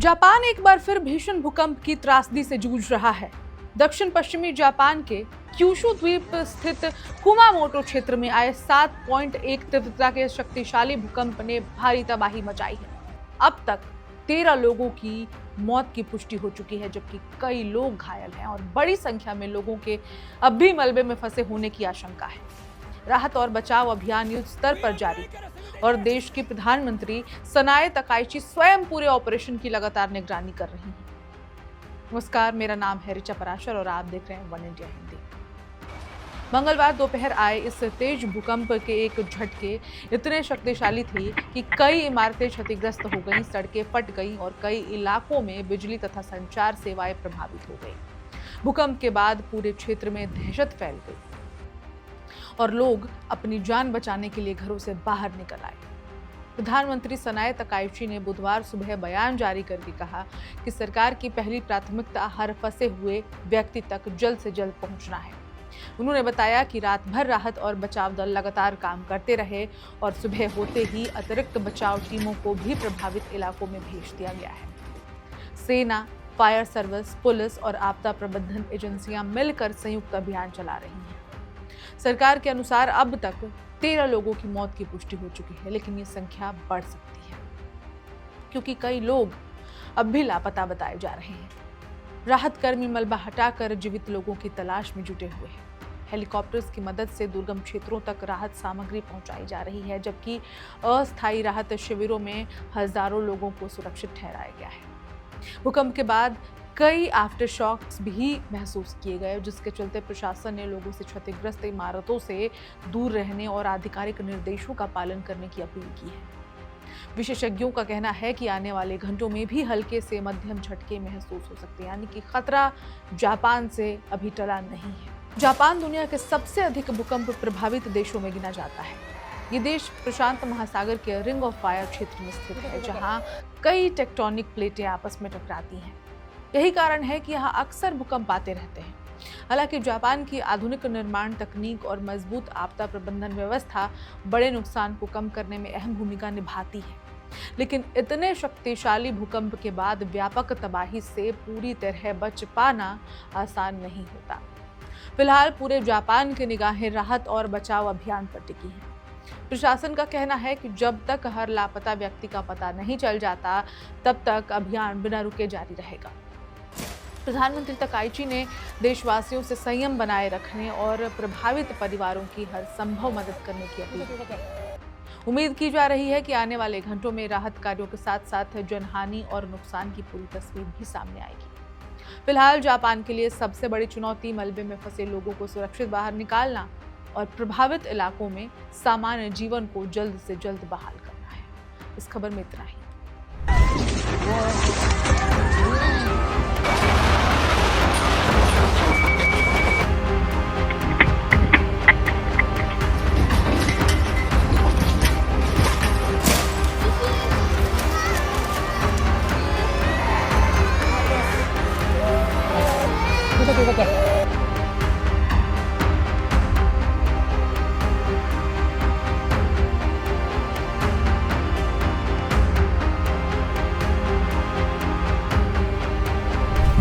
Japan एक बार फिर भीषण भूकंप की त्रासदी से जूझ रहा है। दक्षिण पश्चिमी जापान के क्यूशू द्वीप स्थित कुमामोटो क्षेत्र में आए 7.1 तीव्रता के शक्तिशाली भूकंप ने भारी तबाही मचाई है। अब तक 13 लोगों की मौत की पुष्टि हो चुकी है, जबकि कई लोग घायल हैं और बड़ी संख्या में लोगों के अब भी मलबे में फंसे होने की आशंका है। राहत और बचाव अभियान युद्ध स्तर पर जारी है और देश की प्रधानमंत्री सनाए तकाइची स्वयं पूरे ऑपरेशन की लगातार निगरानी कर रही हैं। नमस्कार, मेरा नाम है ऋचा पराशर और आप देख रहे हैं वन इंडिया हिंदी। मंगलवार दोपहर आए इस तेज भूकंप के एक झटके इतने शक्तिशाली थे कि कई इमारतें क्षतिग्रस्त हो गईं, सड़कें फट गईं और कई इलाकों में बिजली तथा संचार सेवाएं प्रभावित हो गईं। भूकंप के बाद पूरे क्षेत्र में दहशत फैल गई और लोग अपनी जान बचाने के लिए घरों से बाहर निकल आए। प्रधानमंत्री सनाए तकाइची ने बुधवार सुबह बयान जारी करके कहा कि सरकार की पहली प्राथमिकता हर फंसे हुए व्यक्ति तक जल्द से जल्द पहुंचना है। उन्होंने बताया कि रात भर राहत और बचाव दल लगातार काम करते रहे और सुबह होते ही अतिरिक्त बचाव टीमों को भी प्रभावित इलाकों में भेज दिया गया है। सेना, फायर सर्विस, पुलिस और आपदा प्रबंधन एजेंसियां मिलकर संयुक्त अभियान चला रही हैं। सरकार के अनुसार अब तक 13 लोगों की मौत की पुष्टि हो चुकी है, लेकिन ये संख्या बढ़ सकती है क्योंकि कई लोग अब भी लापता बताए जा रहे हैं। राहत कर्मी मलबा हटाकर जीवित लोगों की तलाश में जुटे हुए हैं। हेलीकॉप्टर्स की मदद से दुर्गम क्षेत्रों तक राहत सामग्री पहुंचाई जा रही है, जबकि अस्थायी राहत शिविरों में हजारों लोगों को सुरक्षित ठहराया गया है। भूकंप के बाद कई आफ्टर शॉक्स भी महसूस किए गए, जिसके चलते प्रशासन ने लोगों से क्षतिग्रस्त इमारतों से दूर रहने और आधिकारिक निर्देशों का पालन करने की अपील की है। विशेषज्ञों का कहना है कि आने वाले घंटों में भी हल्के से मध्यम झटके महसूस हो सकते हैं, यानी कि खतरा जापान से अभी टला नहीं है। जापान दुनिया के सबसे अधिक भूकंप प्रभावित देशों में गिना जाता है। ये देश प्रशांत महासागर के रिंग ऑफ फायर क्षेत्र में स्थित है, जहां कई टेक्टोनिक प्लेटें आपस में टकराती हैं। यही कारण है कि यहाँ अक्सर भूकंप आते रहते हैं। हालांकि जापान की आधुनिक निर्माण तकनीक और मजबूत आपदा प्रबंधन व्यवस्था बड़े नुकसान को कम करने में अहम भूमिका निभाती है, लेकिन इतने शक्तिशाली भूकंप के बाद व्यापक तबाही से पूरी तरह बच पाना आसान नहीं होता। फिलहाल पूरे जापान की निगाहें राहत और बचाव अभियान पर टिकी हैं। प्रशासन का कहना है कि जब तक हर लापता व्यक्ति का पता नहीं चल जाता, तब तक अभियान बिना रुके जारी रहेगा। प्रधानमंत्री तकाइची ने देशवासियों से संयम बनाए रखने और प्रभावित परिवारों की हर संभव मदद करने की अपील की। उम्मीद की जा रही है कि आने वाले घंटों में राहत कार्यों के साथ साथ जनहानि और नुकसान की पूरी तस्वीर भी सामने आएगी। फिलहाल जापान के लिए सबसे बड़ी चुनौती मलबे में फंसे लोगों को सुरक्षित बाहर निकालना और प्रभावित इलाकों में सामान्य जीवन को जल्द से जल्द बहाल करना है। इस खबर में इतना ही।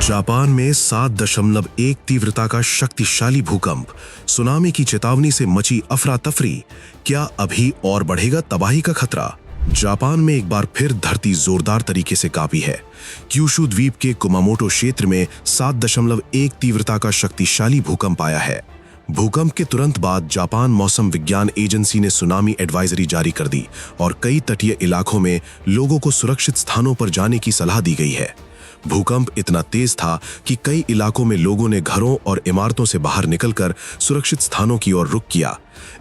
जापान में 7.1 तीव्रता का शक्तिशाली भूकंप, सुनामी की चेतावनी से मची अफरा तफरी। क्या अभी और बढ़ेगा तबाही का खतरा? जापान में एक बार फिर धरती जोरदार तरीके से कांपी है। क्यूशू द्वीप के कुमामोटो क्षेत्र में 7.1 तीव्रता का शक्तिशाली भूकंप आया है। भूकंप के तुरंत बाद जापान मौसम विज्ञान एजेंसी ने सुनामी एडवाइजरी जारी कर दी और कई तटीय इलाकों में लोगों को सुरक्षित स्थानों पर जाने की सलाह दी गई है। भूकंप इतना तेज था कि कई इलाकों में लोगों ने घरों और इमारतों से बाहर निकलकर सुरक्षित स्थानों की ओर रुख किया।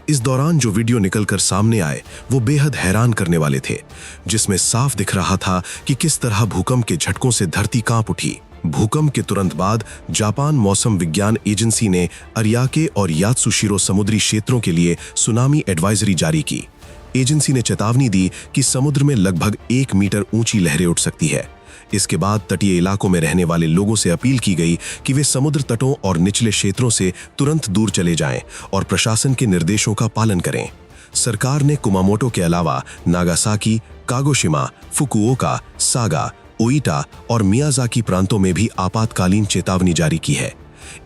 इस दौरान जो वीडियो निकलकर सामने आए वो बेहद हैरान करने वाले थे, जिसमें साफ दिख रहा था कि किस तरह भूकंप के झटकों से धरती कांप उठी। भूकंप के तुरंत बाद जापान मौसम विज्ञान एजेंसी ने अरियाके और यात्सुशिरो समुद्री क्षेत्रों के लिए सुनामी एडवाइजरी जारी की। एजेंसी ने चेतावनी दी कि समुद्र में लगभग 1 मीटर ऊंची लहरें उठ सकती है। इसके बाद तटीय इलाकों में रहने वाले लोगों से अपील की गई कि वे समुद्र तटों और निचले क्षेत्रों से तुरंत दूर चले जाएं और प्रशासन के निर्देशों का पालन करें। सरकार ने कुमामोटो के अलावा Nagasaki, Kagoshima, Fukuoka, saga, Oita और मियाजाकी प्रांतों में भी आपातकालीन चेतावनी जारी की है।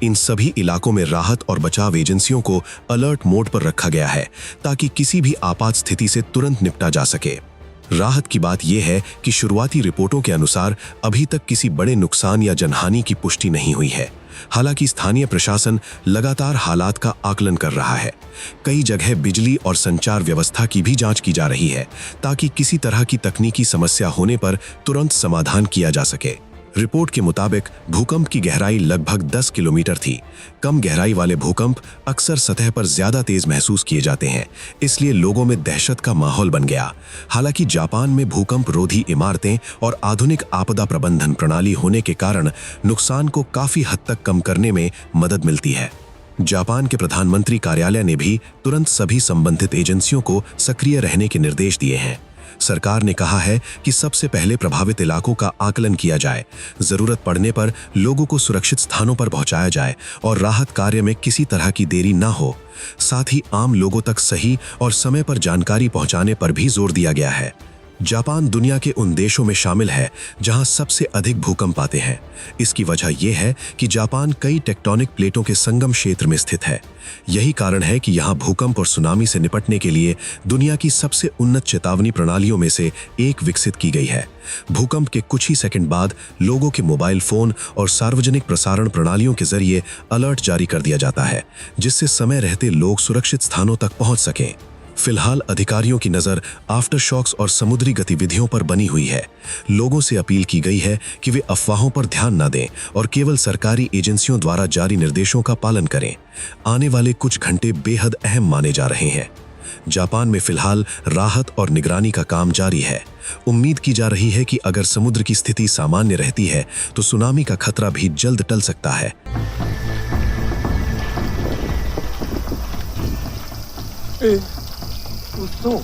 इन सभी इलाकों में राहत और बचाव एजेंसियों को अलर्ट मोड पर रखा गया है ताकि किसी भी आपात स्थिति से तुरंत निपटा जा सके। राहत की बात यह है कि शुरुआती रिपोर्टों के अनुसार अभी तक किसी बड़े नुकसान या जनहानि की पुष्टि नहीं हुई है। हालांकि स्थानीय प्रशासन लगातार हालात का आकलन कर रहा है। कई जगह बिजली और संचार व्यवस्था की भी जांच की जा रही है ताकि किसी तरह की तकनीकी समस्या होने पर तुरंत समाधान किया जा सके। रिपोर्ट के मुताबिक भूकंप की गहराई लगभग 10 किलोमीटर थी। कम गहराई वाले भूकंप अक्सर सतह पर ज्यादा तेज महसूस किए जाते हैं, इसलिए लोगों में दहशत का माहौल बन गया। हालांकि जापान में भूकंप रोधी इमारतें और आधुनिक आपदा प्रबंधन प्रणाली होने के कारण नुकसान को काफी हद तक कम करने में मदद मिलती है। जापान के प्रधानमंत्री कार्यालय ने भी तुरंत सभी संबंधित एजेंसियों को सक्रिय रहने के निर्देश दिए हैं। सरकार ने कहा है कि सबसे पहले प्रभावित इलाकों का आकलन किया जाए, जरूरत पड़ने पर लोगों को सुरक्षित स्थानों पर पहुंचाया जाए और राहत कार्य में किसी तरह की देरी न हो। साथ ही आम लोगों तक सही और समय पर जानकारी पहुंचाने पर भी जोर दिया गया है। जापान दुनिया के उन देशों में शामिल है जहां सबसे अधिक भूकंप आते हैं। इसकी वजह यह है कि जापान कई टेक्टोनिक प्लेटों के संगम क्षेत्र में स्थित है। यही कारण है कि यहां भूकंप और सुनामी से निपटने के लिए दुनिया की सबसे उन्नत चेतावनी प्रणालियों में से एक विकसित की गई है। भूकंप के कुछ ही सेकंड बाद लोगों के मोबाइल फोन और सार्वजनिक प्रसारण प्रणालियों के जरिए अलर्ट जारी कर दिया जाता है, जिससे समय रहते लोग सुरक्षित स्थानों तक पहुंच सकें। फिलहाल अधिकारियों की नजर आफ्टर शॉक्स और समुद्री गतिविधियों पर बनी हुई है। लोगों से अपील की गई है कि वे अफवाहों पर ध्यान न दें और केवल सरकारी एजेंसियों द्वारा जारी निर्देशों का पालन करें। आने वाले कुछ घंटे बेहद अहम माने जा रहे हैं। जापान में फिलहाल राहत और निगरानी का काम जारी है। उम्मीद की जा रही है कि अगर समुद्र की स्थिति सामान्य रहती है तो सुनामी का खतरा भी जल्द टल सकता है।嘘。よ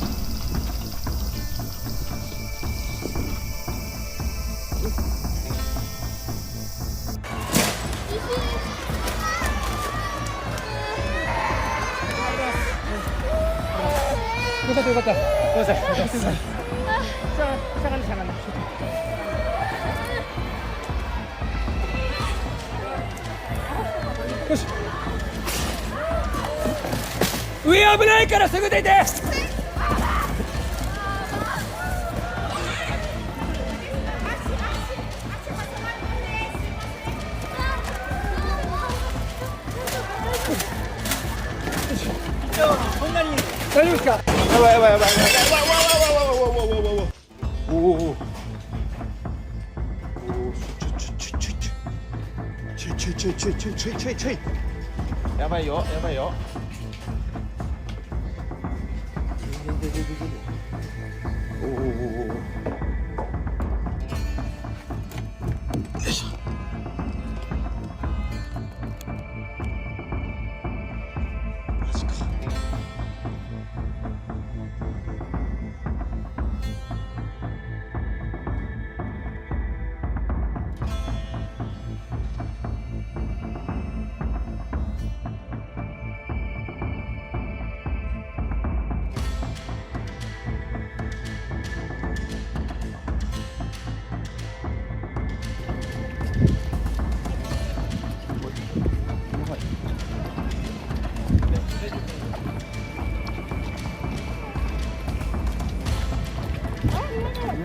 かったよかった。ごめんなさい。しゃがんでしゃがんで。よし。上危ないからすぐ出て。こんなに大丈夫ですか？やばいやばいやばいやばいやばいやばいやばいやばいやばいやばい。おおおお。ちょい。やばいよやばいよ。おおおお。よいしょ。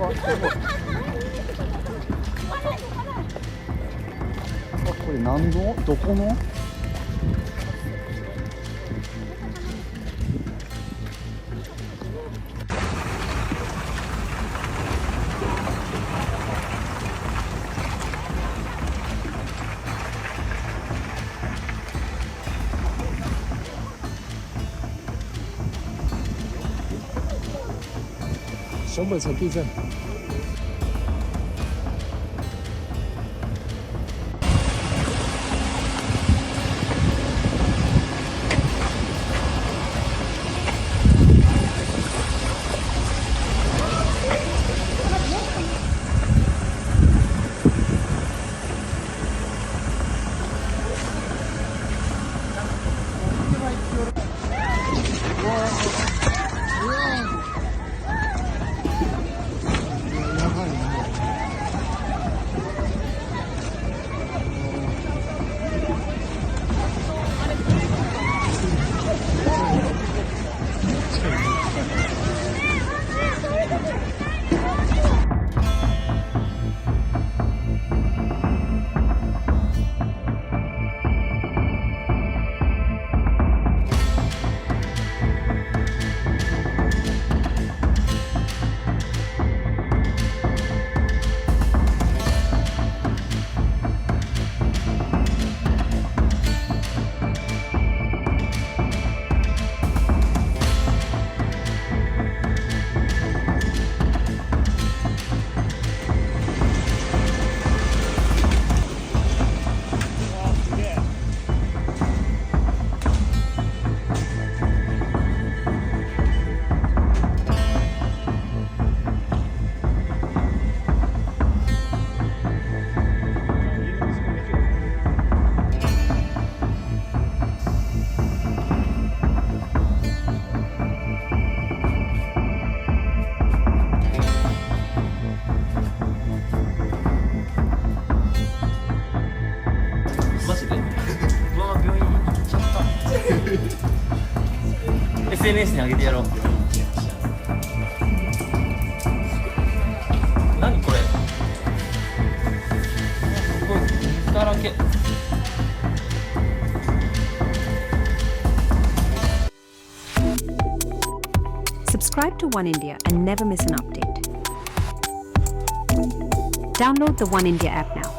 マジか。これ何のどこの？熊本城地震。SNS に上げてやろう。何これ、すごい水だらけ。Subscribe to One India and never miss an update. Download the One India app now.